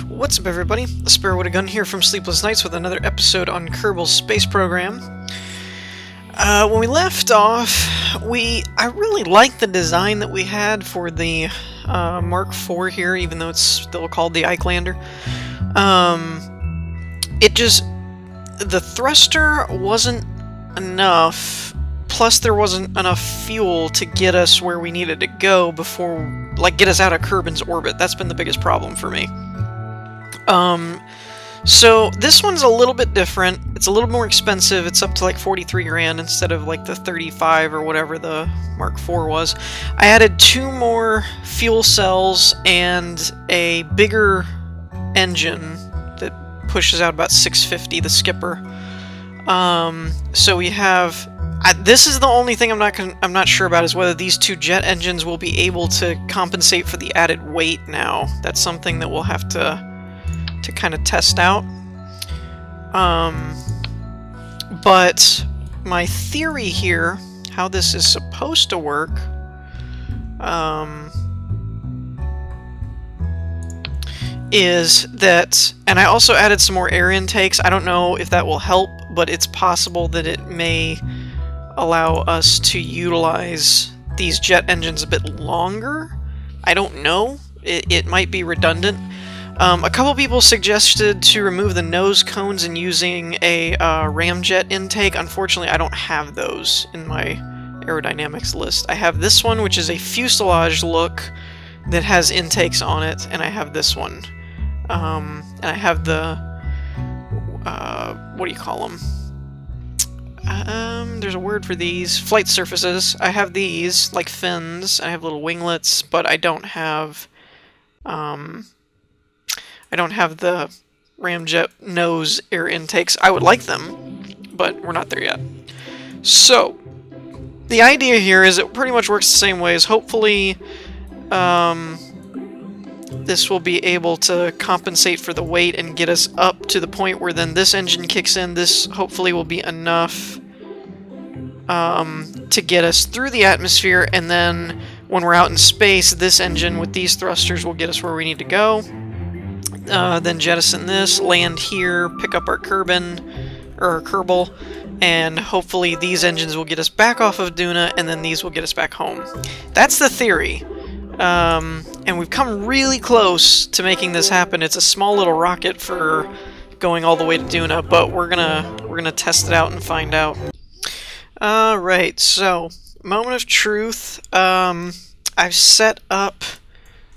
What's up, everybody? The Sparrow with a Gun here from Sleepless Nights with another episode on Kerbal Space Program. When we left off, I really liked the design that we had for the Mark IV here, even though it's still called the Icelander. The thruster wasn't enough, plus there wasn't enough fuel to get us where we needed to go before, like, get us out of Kerbin's orbit. That's been the biggest problem for me. So this one's a little bit different. It's a little more expensive. It's up to like 43 grand instead of like the 35 or whatever the Mark IV was. I added 2 more fuel cells and a bigger engine that pushes out about 650, the skipper. So we have... this is the only thing I'm not sure about, is whether these 2 jet engines will be able to compensate for the added weight now. That's something that we'll have to kind of test out. But my theory here, how this is supposed to work, is that, and I also added some more air intakes. I don't know if that will help, but it's possible that it may allow us to utilize these jet engines a bit longer. I don't know. It might be redundant. A couple people suggested to remove the nose cones and using a ramjet intake. Unfortunately, I don't have those in my aerodynamics list. I have this one, which is a fuselage look that has intakes on it, and I have this one. And I have the... what do you call them? There's a word for these. Flight surfaces. I have these, like fins. I have little winglets, but I don't have... I don't have the ramjet nose air intakes. I would like them, but we're not there yet. So, the idea here is it pretty much works the same way. As hopefully, this will be able to compensate for the weight and get us up to the point where then this engine kicks in. This hopefully will be enough to get us through the atmosphere, and then when we're out in space, this engine with these thrusters will get us where we need to go. Then jettison this, land here, pick up our Kerbal, and hopefully these engines will get us back off of Duna, and then these will get us back home. That's the theory. And we've come really close to making this happen. It's a small little rocket for going all the way to Duna, but we're gonna test it out and find out. Alright, so moment of truth. I've set up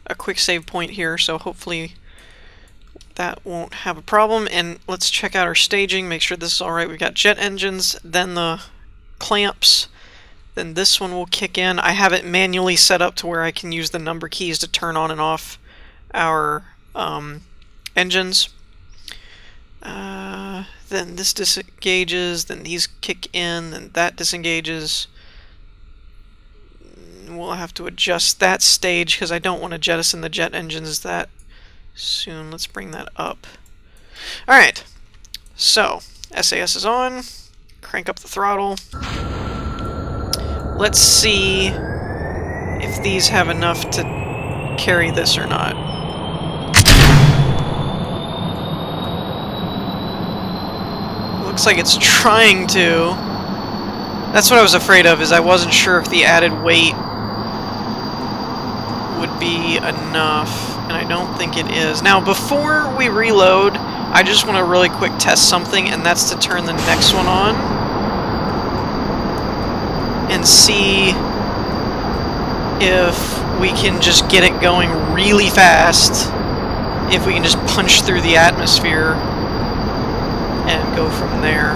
a quick save point here, so hopefully that won't have a problem. And let's check out our staging, make sure this is alright. We've got jet engines, then the clamps, then this one will kick in. I have it manually set up to where I can use the number keys to turn on and off our engines. Then this disengages, then these kick in, then that disengages. We'll have to adjust that stage because I don't want to jettison the jet engines that soon. Let's bring that up. Alright, so SAS is on. Crank up the throttle. Let's see if these have enough to carry this or not. Looks like it's trying to. That's what I was afraid of, is I wasn't sure if the added weight would be enough, and I don't think it is. Now, before we reload, I just want to really quick test something, and that's to turn the next one on and see if we can just get it going really fast, if we can just punch through the atmosphere and go from there.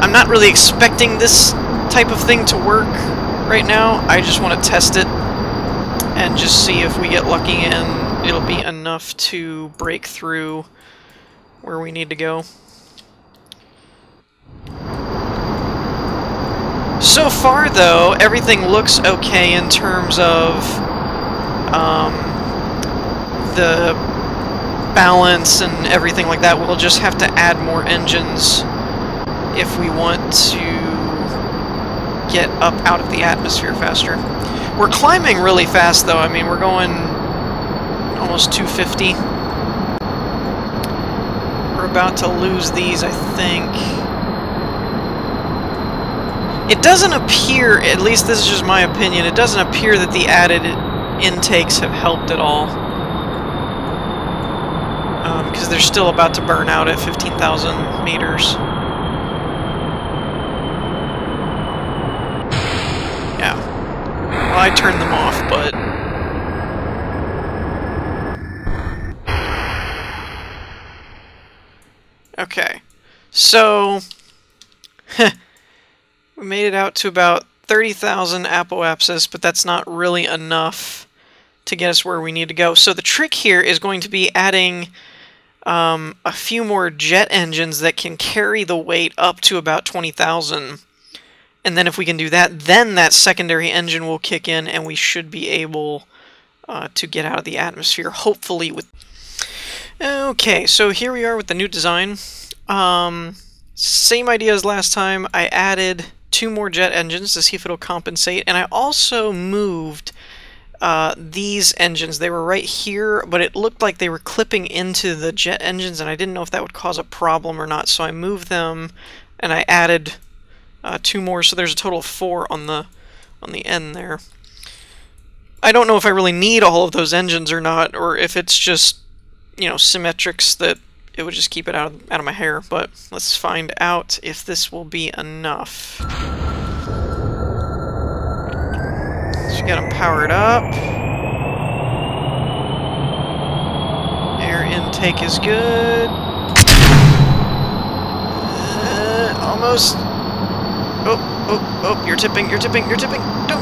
I'm not really expecting this type of thing to work right now. I just want to test it and just see if we get lucky and it'll be enough to break through where we need to go. So far, though, everything looks okay in terms of the balance and everything like that. We'll just have to add more engines if we want to get up out of the atmosphere faster. We're climbing really fast, though. I mean, we're going almost 250. We're about to lose these, I think. It doesn't appear, at least this is just my opinion, it doesn't appear that the added intakes have helped at all. Because they're still about to burn out at 15,000 meters. Yeah. Well, I turned them off, but... Okay. So... we made it out to about 30,000 apoapsis, but that's not really enough to get us where we need to go. So the trick here is going to be adding a few more jet engines that can carry the weight up to about 20,000. And then if we can do that, then that secondary engine will kick in and we should be able to get out of the atmosphere, hopefully. Okay, so here we are with the new design. Same idea as last time. I added 2 more jet engines to see if it'll compensate, and I also moved these engines. They were right here, but it looked like they were clipping into the jet engines, and I didn't know if that would cause a problem or not, so I moved them, and I added 2 more, so there's a total of 4 on the end there. I don't know if I really need all of those engines or not, or if it's just, you know, symmetrics that it would just keep it out of my hair, but let's find out if this will be enough. So get them powered up. Air intake is good. Almost. Oh, you're tipping. Don't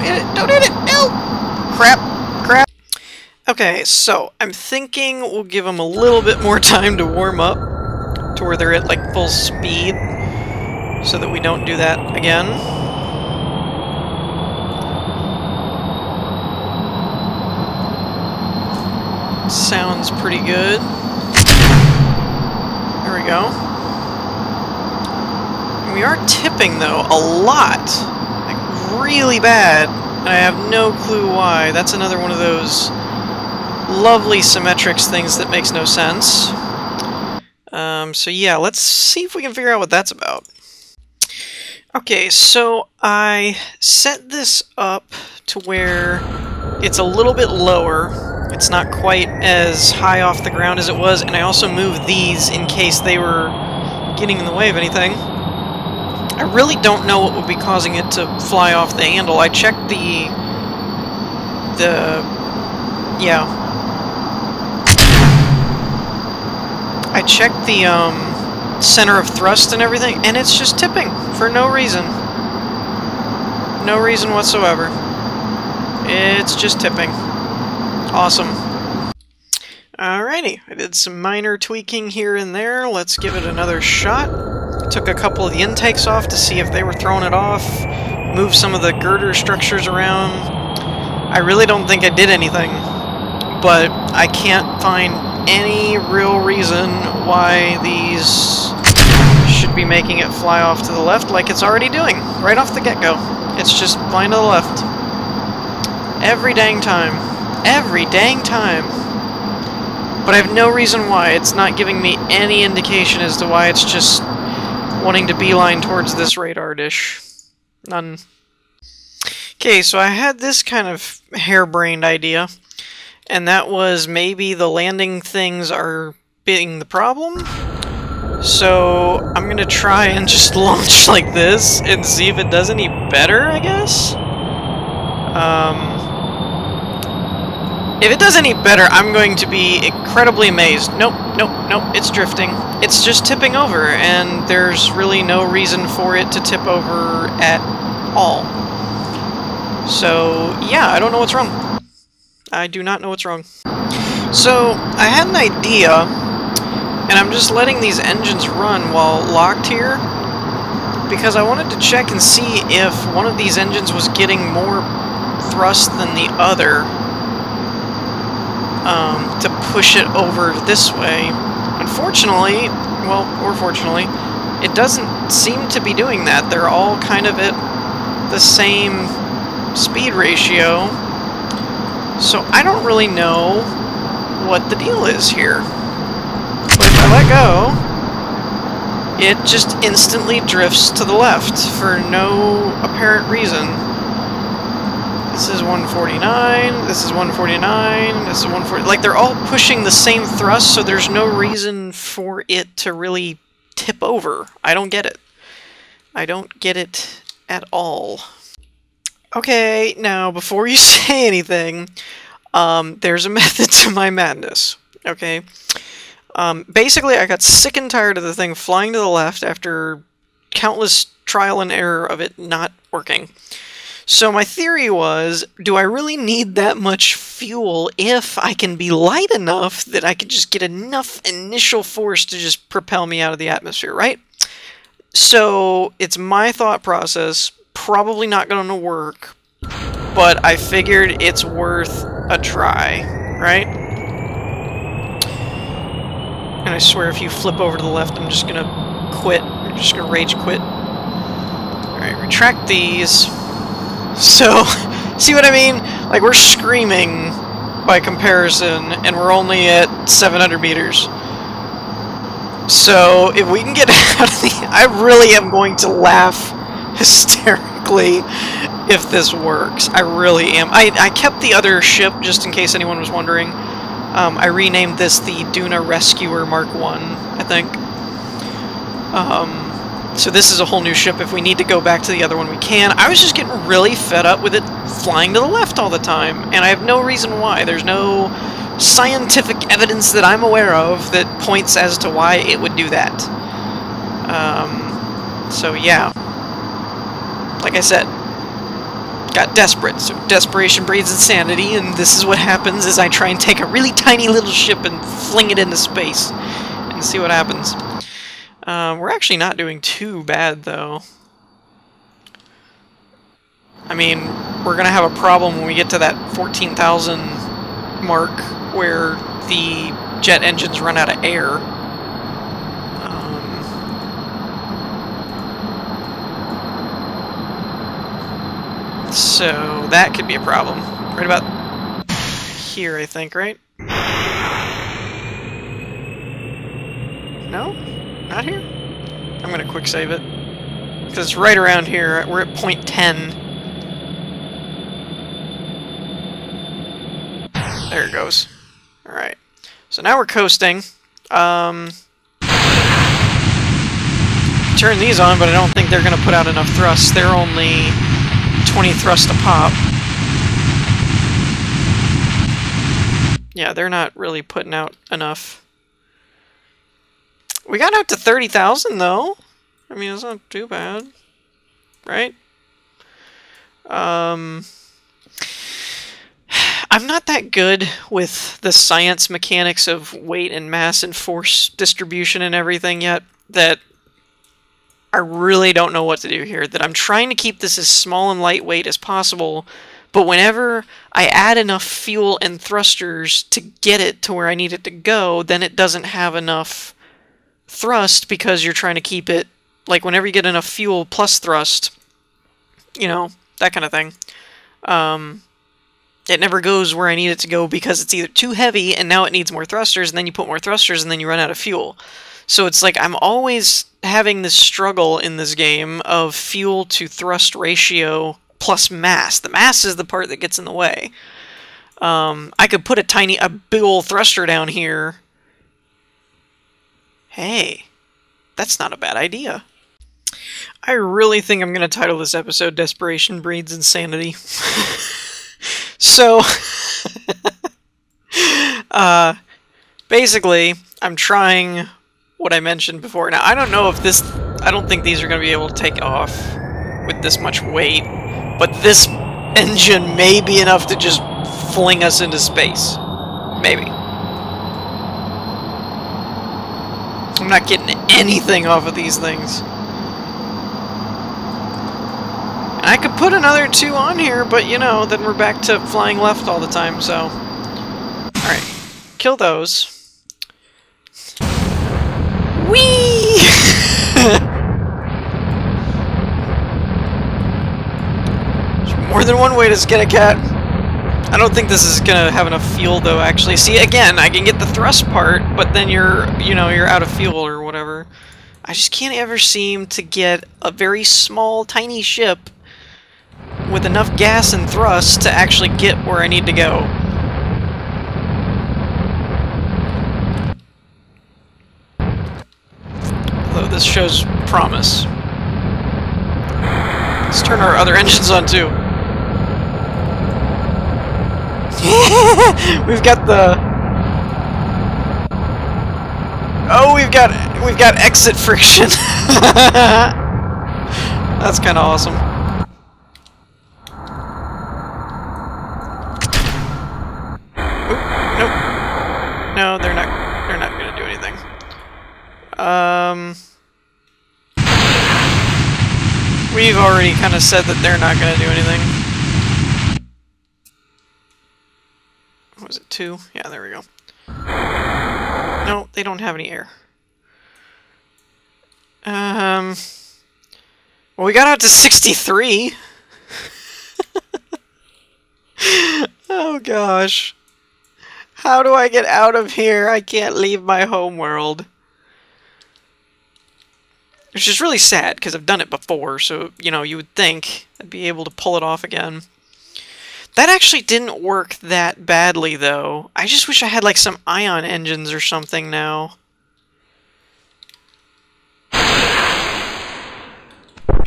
hit it, no! Crap. Okay, so I'm thinking we'll give them a little bit more time to warm up to where they're at like full speed so that we don't do that again. Sounds pretty good. There we go. We are tipping though a lot, like really bad, and I have no clue why. That's another one of those lovely symmetrics things that makes no sense. So yeah, let's see if we can figure out what that's about. Okay, so I set this up to where it's a little bit lower. It's not quite as high off the ground as it was, and I also moved these in case they were getting in the way of anything. I really don't know what would be causing it to fly off the handle. I checked I checked the center of thrust and everything, and it's just tipping for no reason. No reason whatsoever. It's just tipping. Awesome. Alrighty, I did some minor tweaking here and there. Let's give it another shot. Took a couple of the intakes off to see if they were throwing it off. Moved some of the girder structures around. I really don't think I did anything, but I can't find any real reason why these should be making it fly off to the left like it's already doing, right off the get-go. It's just flying to the left. Every dang time. Every dang time. But I have no reason why. It's not giving me any indication as to why it's just wanting to beeline towards this radar dish. None. Okay, so I had this kind of harebrained idea, and that was maybe the landing things are being the problem. So I'm going to try and just launch like this and see if it does any better, I guess. If it does any better, I'm going to be incredibly amazed. Nope, it's drifting. It's just tipping over, and there's really no reason for it to tip over at all. So, yeah, I don't know what's wrong. I do not know what's wrong. So, I had an idea, and I'm just letting these engines run while locked here, because I wanted to check and see if one of these engines was getting more thrust than the other, to push it over this way. Unfortunately, well, or fortunately, it doesn't seem to be doing that. They're all kind of at the same speed ratio. So I don't really know what the deal is here. But if I let go, it just instantly drifts to the left for no apparent reason. This is 149, this is 149, this is 140. Like, they're all pushing the same thrust, so there's no reason for it to really tip over. I don't get it. I don't get it at all. Okay, now, before you say anything, there's a method to my madness, okay? Basically, I got sick and tired of the thing flying to the left after countless trial and error of it not working. So my theory was, do I really need that much fuel if I can be light enough that I could just get enough initial force to just propel me out of the atmosphere, right? So it's my thought process, probably not going to work, but I figured it's worth a try, right? And I swear if you flip over to the left, I'm just going to quit. I'm just going to rage quit. Alright, retract these. So, see what I mean? Like, we're screaming by comparison, and we're only at 700 meters. So, if we can get out of the... I really am going to laugh hysterically if this works. I really am. I kept the other ship, just in case anyone was wondering. I renamed this the Duna Rescuer Mark 1, I think. So this is a whole new ship. If we need to go back to the other one, we can. I was just getting really fed up with it flying to the left all the time, and I have no reason why. There's no scientific evidence that I'm aware of that points as to why it would do that. So yeah. Like I said, got desperate. So desperation breeds insanity, and this is what happens is I try and take a really tiny little ship and fling it into space and see what happens. We're actually not doing too bad, though. I mean, we're going to have a problem when we get to that 14,000 mark where the jet engines run out of air. So that could be a problem. Right about here, I think, right? No? Not here? I'm going to quick save it. Because it's right around here. We're at point 10. There it goes. Alright. So now we're coasting. Turn these on, but I don't think they're going to put out enough thrust. They're only 20 thrust a pop. Yeah, they're not really putting out enough. We got out to 30,000, though. I mean, it's not too bad. Right? I'm not that good with the science mechanics of weight and mass and force distribution and everything yet, that I really don't know what to do here. That I'm trying to keep this as small and lightweight as possible, but whenever I add enough fuel and thrusters to get it to where I need it to go, then it doesn't have enough thrust because you're trying to keep it, like, whenever you get enough fuel plus thrust, you know, that kind of thing. It never goes where I need it to go because it's either too heavy and now it needs more thrusters, and then you put more thrusters and then you run out of fuel. So it's like I'm always having this struggle in this game of fuel to thrust ratio plus mass. The mass is the part that gets in the way. I could put a big ol' thruster down here. Hey, that's not a bad idea. I really think I'm going to title this episode Desperation Breeds Insanity. So, basically, I'm trying what I mentioned before. Now, I don't know if this... I don't think these are going to be able to take off with this much weight, but this engine may be enough to just fling us into space. Maybe. I'm not getting anything off of these things. And I could put another 2 on here, but, you know, then we're back to flying left all the time, so... Alright. Kill those. Whee! There's more than one way to skin a cat. I don't think this is gonna have enough fuel though, actually. See, again, I can get the thrust part, but then you're out of fuel or whatever. I just can't ever seem to get a very small, tiny ship with enough gas and thrust to actually get where I need to go. Although this shows promise. Let's turn our other engines on too. We've got the... Oh, we've got exit friction. That's kind of awesome. Oop, nope. No, they're not going to do anything. We've already kind of said that they're not going to do anything. What was it, 2? Yeah, there we go. No, they don't have any air. Well, we got out to 63. Oh gosh. How do I get out of here? I can't leave my home world. Which is really sad, because I've done it before, so, you know, you would think I'd be able to pull it off again. That actually didn't work that badly, though. I just wish I had, like, some ion engines or something now.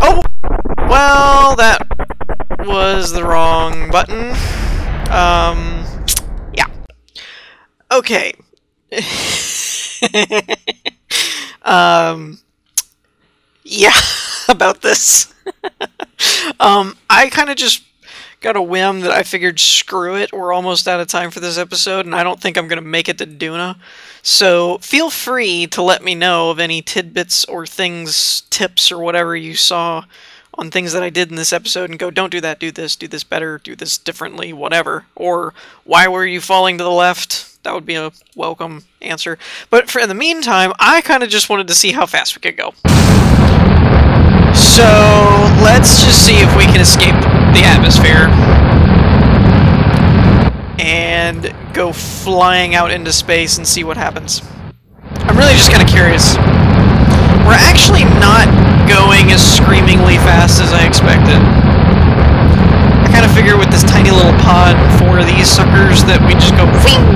Oh! Well, that was the wrong button. Yeah. Okay. Yeah, about this. I kind of just got a whim that I figured, screw it, we're almost out of time for this episode, and I don't think I'm going to make it to Duna. So feel free to let me know of any tidbits or things, tips, or whatever you saw on things that I did in this episode, and go, don't do that, do this better, do this differently, whatever. Or, why were you falling to the left? That would be a welcome answer. But in the meantime, I kind of just wanted to see how fast we could go. So, let's just see if we can escape the atmosphere and go flying out into space and see what happens. I'm really just kind of curious. We're actually not going as screamingly fast as I expected. I kind of figure with this tiny little pod, 4 of these suckers, that we just go wing!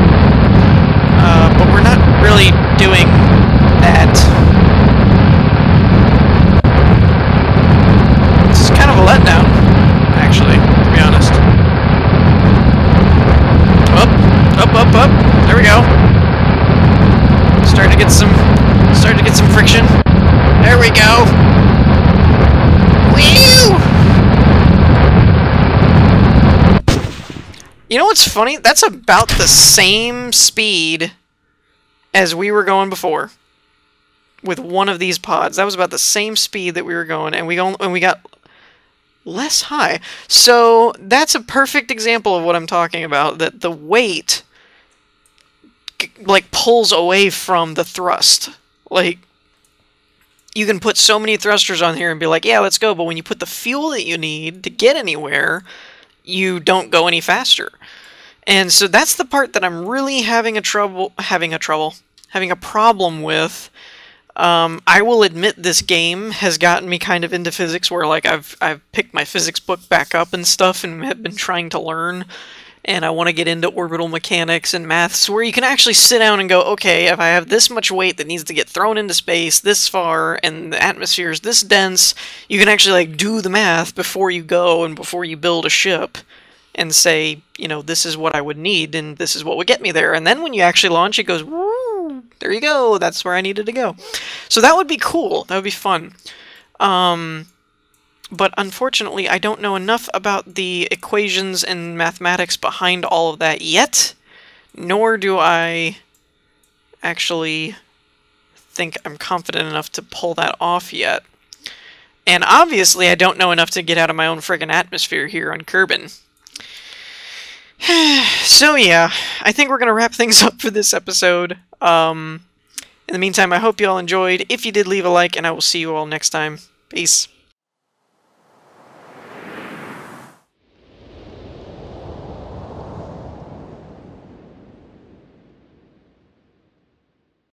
But we're not really doing that. It's kind of a letdown, actually, to be honest. Up. There we go. Starting to get some friction. There we go. Whew! You know what's funny? That's about the same speed as we were going before with one of these pods. That was about the same speed that we were going, and we got less high. So that's a perfect example of what I'm talking about, that the weight like pulls away from the thrust. Like, you can put so many thrusters on here and be like, yeah, let's go, but when you put the fuel that you need to get anywhere, you don't go any faster. And so that's the part that I'm really having a problem with. I will admit this game has gotten me kind of into physics, where like I've picked my physics book back up and stuff and have been trying to learn, and I want to get into orbital mechanics and maths, where you can actually sit down and go, okay, if I have this much weight that needs to get thrown into space this far, and the atmosphere is this dense, you can actually like do the math before you go and before you build a ship, and say, you know, this is what I would need, and this is what would get me there. And then when you actually launch, it goes, woo, there you go, that's where I needed to go. So that would be cool, that would be fun. But unfortunately, I don't know enough about the equations and mathematics behind all of that yet, nor do I actually think I'm confident enough to pull that off yet. And obviously, I don't know enough to get out of my own friggin' atmosphere here on Kerbin. So yeah, I think we're going to wrap things up for this episode. In the meantime, I hope you all enjoyed. If you did, leave a like, and I will see you all next time. Peace.